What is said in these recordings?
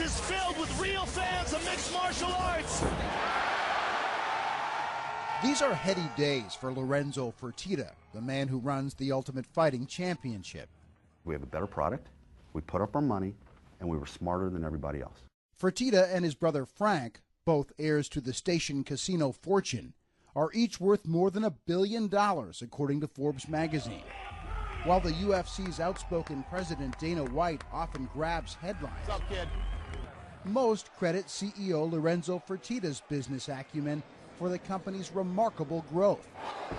is filled with real fans of mixed martial arts. These are heady days for Lorenzo Fertitta, the man who runs the Ultimate Fighting Championship. We have a better product, we put up our money, and we were smarter than everybody else. Fertitta and his brother Frank, both heirs to the station casino fortune, are each worth more than $1 billion, according to Forbes magazine. While the UFC's outspoken president Dana White often grabs headlines, What's up, kid? Most credit CEO Lorenzo Fertitta's business acumen for the company's remarkable growth. He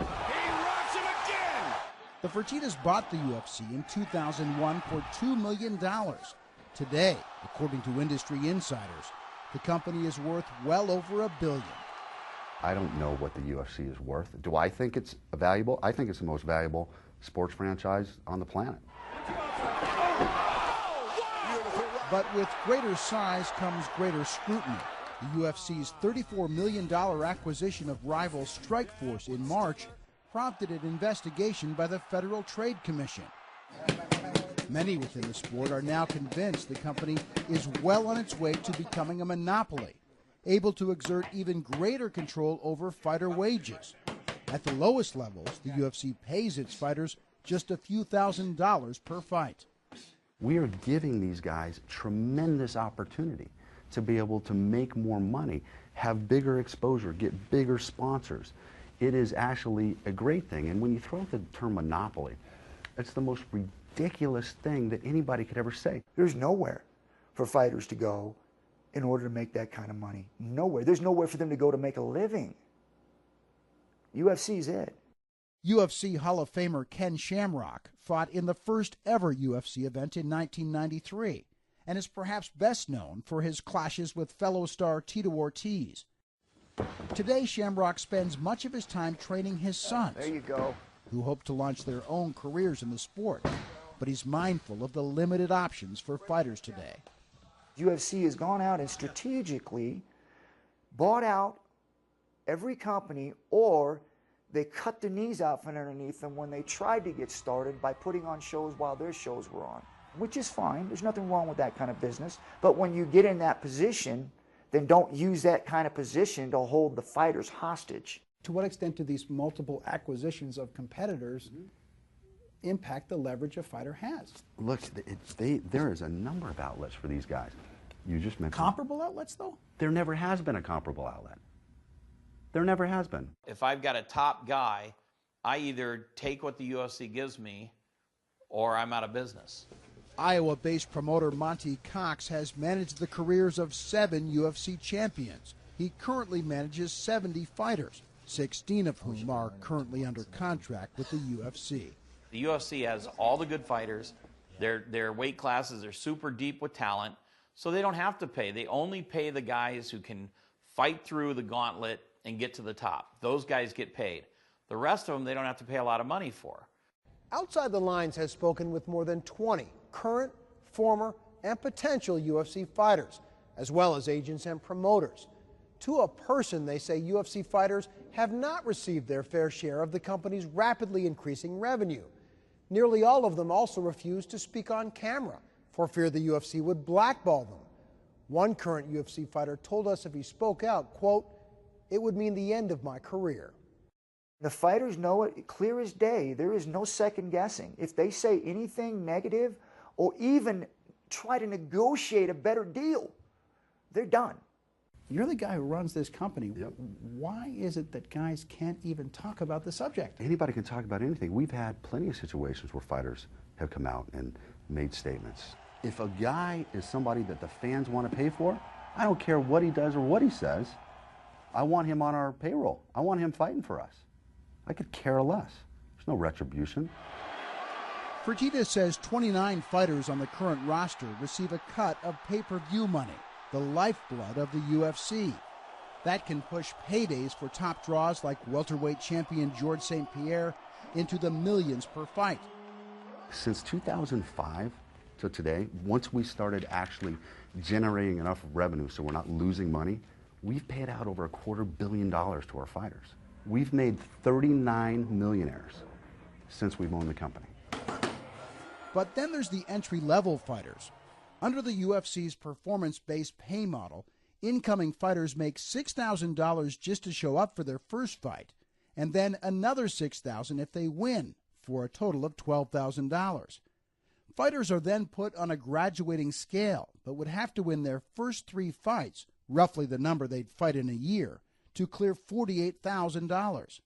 rocks him again! The Fertittas bought the UFC in 2001 for $2 million. Today, according to industry insiders, the company is worth well over $1 billion. I don't know what the UFC is worth. Do I think it's valuable? I think it's the most valuable sports franchise on the planet. But with greater size comes greater scrutiny. The UFC's $34 million acquisition of rival Strikeforce in March prompted an investigation by the Federal Trade Commission. Many within the sport are now convinced the company is well on its way to becoming a monopoly, able to exert even greater control over fighter wages. At the lowest levels, the UFC pays its fighters just a few $1,000s per fight. We are giving these guys tremendous opportunity to be able to make more money, have bigger exposure, get bigger sponsors. It is actually a great thing. And when you throw out the term monopoly, it's the most ridiculous thing that anybody could ever say. There's nowhere for fighters to go in order to make that kind of money. Nowhere. There's nowhere for them to go to make a living. UFC's it. UFC Hall of Famer Ken Shamrock fought in the first ever UFC event in 1993 and is perhaps best known for his clashes with fellow star Tito Ortiz. Today, Shamrock spends much of his time training his sons, There you go. who hope to launch their own careers in the sport. But he's mindful of the limited options for fighters today. UFC has gone out and strategically bought out every company, or they cut their knees out from underneath them when they tried to get started by putting on shows while their shows were on, which is fine. There's nothing wrong with that kind of business. But when you get in that position, then don't use that kind of position to hold the fighters hostage. To what extent do these multiple acquisitions of competitors impact the leverage a fighter has? Look, there is a number of outlets for these guys. You just mentioned Comparable outlets, though? there never has been a comparable outlet. There never has been. If I've got a top guy, I either take what the UFC gives me or I'm out of business. Iowa-based promoter Monty Cox has managed the careers of 7 UFC champions. He currently manages 70 fighters, 16 of whom are currently under contract with the UFC. The UFC has all the good fighters. Their weight classes are super deep with talent, so they don't have to pay. They only pay the guys who can fight through the gauntlet and get to the top. Those guys get paid. The rest of them, they don't have to pay a lot of money for. Outside the Lines has spoken with more than 20 current, former, and potential UFC fighters, as well as agents and promoters. To a person, they say UFC fighters have not received their fair share of the company's rapidly increasing revenue. Nearly all of them also refuse to speak on camera for fear the UFC would blackball them. One current UFC fighter told us if he spoke out, quote, "It would mean the end of my career." The fighters know it clear as day. There is no second guessing. If they say anything negative or even try to negotiate a better deal, they're done. You're the guy who runs this company. Yep. Why is it that guys can't even talk about the subject? Anybody can talk about anything. We've had plenty of situations where fighters have come out and made statements. If a guy is somebody that the fans want to pay for, I don't care what he does or what he says. I want him on our payroll. I want him fighting for us. I could care less. There's no retribution. Fertitta says 29 fighters on the current roster receive a cut of pay-per-view money, the lifeblood of the UFC. That can push paydays for top draws like welterweight champion George St. Pierre into the millions per fight. Since 2005 to today, once we started actually generating enough revenue so we're not losing money, we've paid out over $250 million to our fighters. We've made 39 millionaires since we've owned the company. But then there's the entry-level fighters. Under the UFC's performance-based pay model, incoming fighters make $6,000 just to show up for their first fight, and then another $6,000 if they win, for a total of $12,000. Fighters are then put on a graduating scale, but would have to win their first 3 fights, roughly the number they'd fight in a year, to clear $48,000.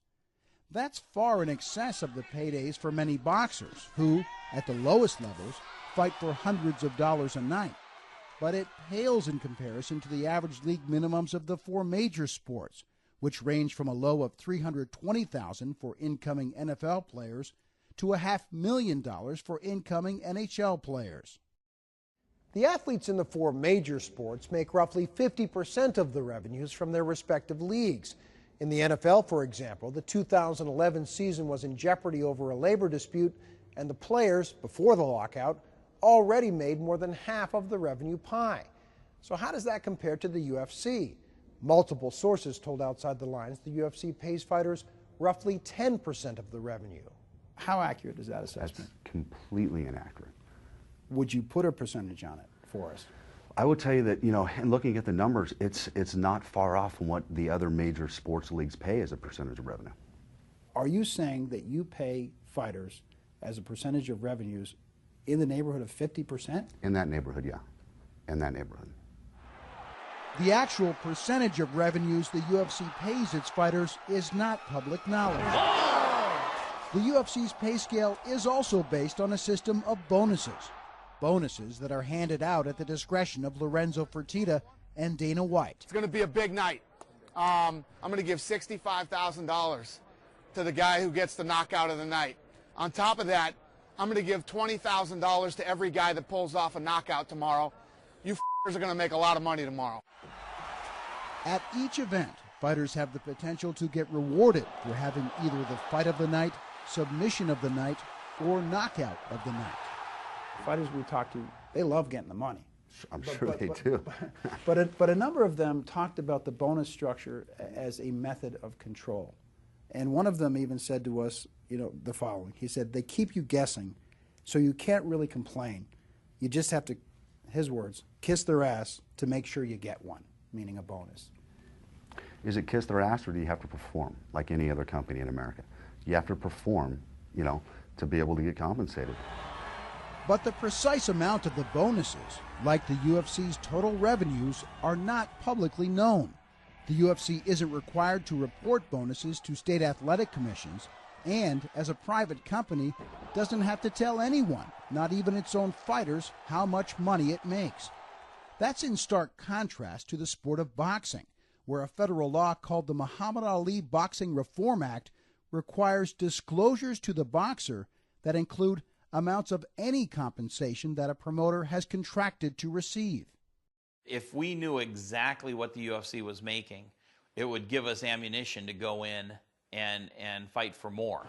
That's far in excess of the paydays for many boxers who, at the lowest levels, fight for hundreds of dollars a night. But it pales in comparison to the average league minimums of the 4 major sports, which range from a low of $320,000 for incoming NFL players to $500,000 for incoming NHL players. The athletes in the 4 major sports make roughly 50% of the revenues from their respective leagues. In the NFL, for example, the 2011 season was in jeopardy over a labor dispute, and the players, before the lockout, already made more than half of the revenue pie. So how does that compare to the UFC? Multiple sources told Outside the Lines the UFC pays fighters roughly 10% of the revenue. How accurate is that assessment? That's completely inaccurate. Would you put a percentage on it for us? I would tell you that, and looking at the numbers, it's not far off from what the other major sports leagues pay as a percentage of revenue. Are you saying that you pay fighters as a percentage of revenues in the neighborhood of 50%? In that neighborhood, yeah. In that neighborhood. The actual percentage of revenues the UFC pays its fighters is not public knowledge. The UFC's pay scale is also based on a system of bonuses. Bonuses that are handed out at the discretion of Lorenzo Fertitta and Dana White. It's going to be a big night. I'm going to give $65,000 to the guy who gets the knockout of the night. On top of that, I'm going to give $20,000 to every guy that pulls off a knockout tomorrow. You f***ers are going to make a lot of money tomorrow. At each event, fighters have the potential to get rewarded for having either the fight of the night, submission of the night, or knockout of the night. Fighters we talk to, they love getting the money. I'm sure they do. But a number of them talked about the bonus structure as a method of control. And one of them even said to us, the following. He said, they keep you guessing, so you can't really complain. You just have to, his words, kiss their ass to make sure you get one, meaning a bonus. Is it kiss their ass, or do you have to perform like any other company in America? You have to perform, to be able to get compensated. But the precise amount of the bonuses, like the UFC's total revenues, are not publicly known. The UFC isn't required to report bonuses to state athletic commissions, and as a private company, doesn't have to tell anyone, not even its own fighters, how much money it makes. That's in stark contrast to the sport of boxing, where a federal law called the Muhammad Ali Boxing Reform Act requires disclosures to the boxer that include amounts of any compensation that a promoter has contracted to receive. If we knew exactly what the UFC was making, it would give us ammunition to go in and fight for more.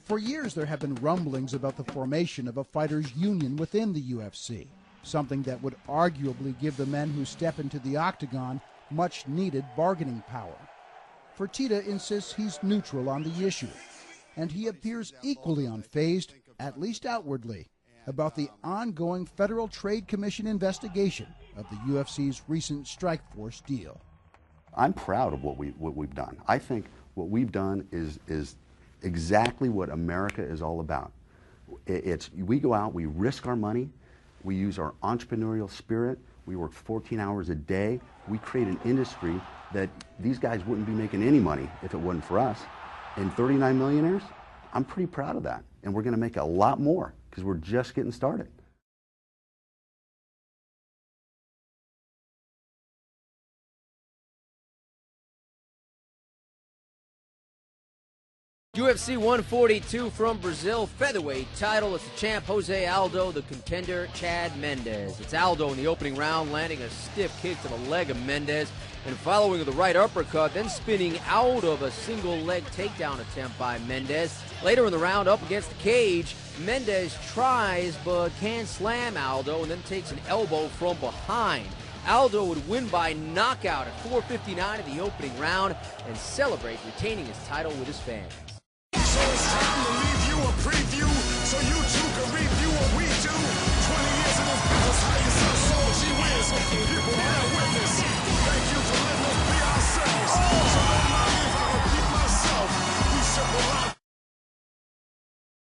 For years, there have been rumblings about the formation of a fighters' union within the UFC, something that would arguably give the men who step into the octagon much-needed bargaining power. Fertitta insists he's neutral on the issue, and he appears equally unfazed, at least outwardly, about the ongoing Federal Trade Commission investigation of the UFC's recent Strikeforce deal. I'm proud of what we've done. I think what we've done is exactly what America is all about. We go out, we risk our money, we use our entrepreneurial spirit, we work 14 hours a day, we create an industry that these guys wouldn't be making any money if it wasn't for us. And 39 millionaires, I'm pretty proud of that. And we're going to make a lot more because we're just getting started. UFC 142 from Brazil, featherweight title. It's the champ Jose Aldo, the contender Chad Mendes. It's Aldo in the opening round, landing a stiff kick to the leg of Mendes, and following with the right uppercut, then spinning out of a single leg takedown attempt by Mendes. Later in the round, up against the cage, Mendes tries but can't slam Aldo, and then takes an elbow from behind. Aldo would win by knockout at 4:59 of the opening round and celebrate retaining his title with his fans. So it's time to leave you a preview